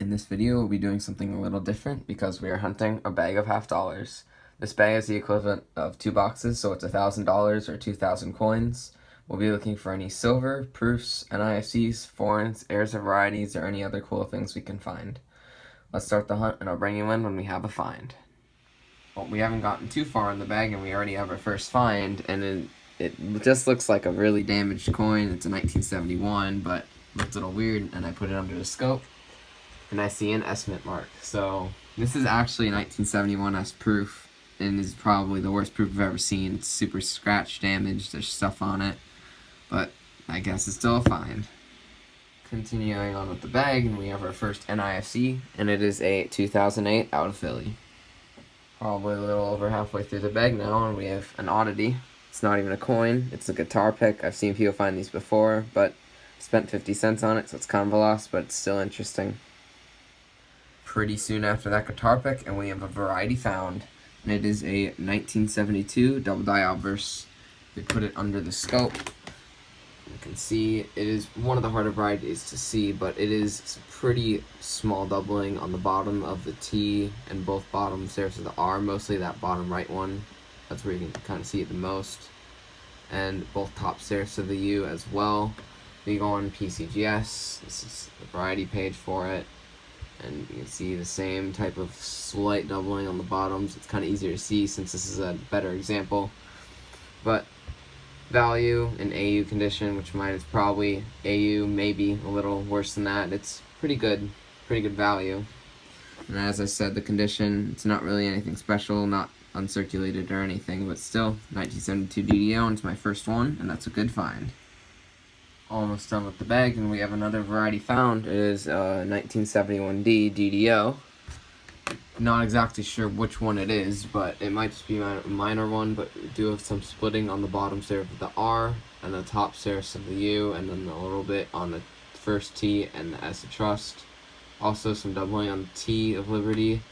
In this video, we'll be doing something a little different because we are hunting a bag of half dollars. This bag is the equivalent of 2 boxes, so it's $1,000 or 2,000 coins. We'll be looking for any silver, proofs, NIFCs, foreigns, heirs of varieties, or any other cool things we can find. Let's start the hunt, and I'll bring you in when we have a find. Well, we haven't gotten too far in the bag, and we already have our first find, and it just looks like a really damaged coin. It's a 1971, but looked a little weird, and I put it under the scope, and I see an S-mint mark. So this is actually a 1971 S proof, and is probably the worst proof I've ever seen. It's super scratch damaged, there's stuff on it, but I guess it's still a find. Continuing on with the bag, and we have our first NIFC, and it is a 2008 out of Philly. Probably a little over halfway through the bag now, and we have an oddity. It's not even a coin, it's a guitar pick. I've seen people find these before, but spent 50 cents on it, so it's kind of a loss, but it's still interesting. Pretty soon after that guitar pick, and we have a variety found, and it is a 1972 double die obverse. We put it under the scope. You can see it is one of the harder varieties to see, but it is pretty small doubling on the bottom of the T and both bottom serifs of the R, mostly that bottom right one. That's where you can kind of see it the most. And both top serifs of the U as well. We go on PCGS. This is the variety page for it. And you can see the same type of slight doubling on the bottoms. It's kind of easier to see since this is a better example. But value in AU condition, which mine is probably AU, maybe a little worse than that. It's pretty good value. And as I said, the condition, it's not really anything special, not uncirculated or anything, but still, 1972 DDO, and it's my first one, and that's a good find. Almost done with the bag, and we have another variety found. It is 1971D DDO. Not exactly sure which one it is, but it might just be a minor one, but we do have some splitting on the bottom serif of the R and the top serifs of the U, and then a little bit on the first T and the S of Trust. Also some doubling on the T of Liberty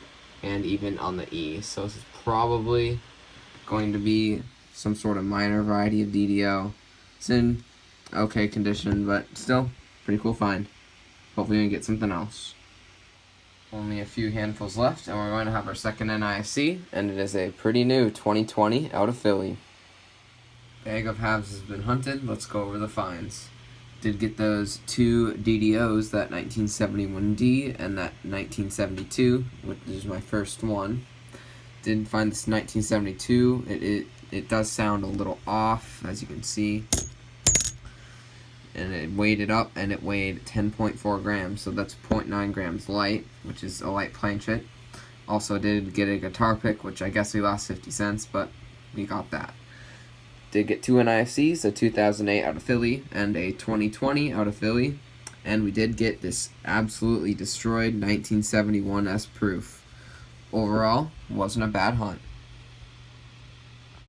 and even on the E. So this is probably going to be some sort of minor variety of DDO. It's in okay condition, but still pretty cool find. Hopefully we can get something else. Only a few handfuls left, and we're going to have our second NIFC, and it is a pretty new 2020 out of Philly. Bag of halves has been hunted. Let's go over the finds. Did get those two DDOs, that 1971D and that 1972, which is my first one. Did find this 1972. It does sound a little off, as you can see. And it weighed it up, and it weighed 10.4 grams, so that's 0.9 grams light, which is a light planchet. Also did get a guitar pick, which I guess we lost 50 cents, but we got that. Did get two NIFCs, a 2008 out of Philly and a 2020 out of Philly, and we did get this absolutely destroyed 1971 S proof. Overall, wasn't a bad hunt.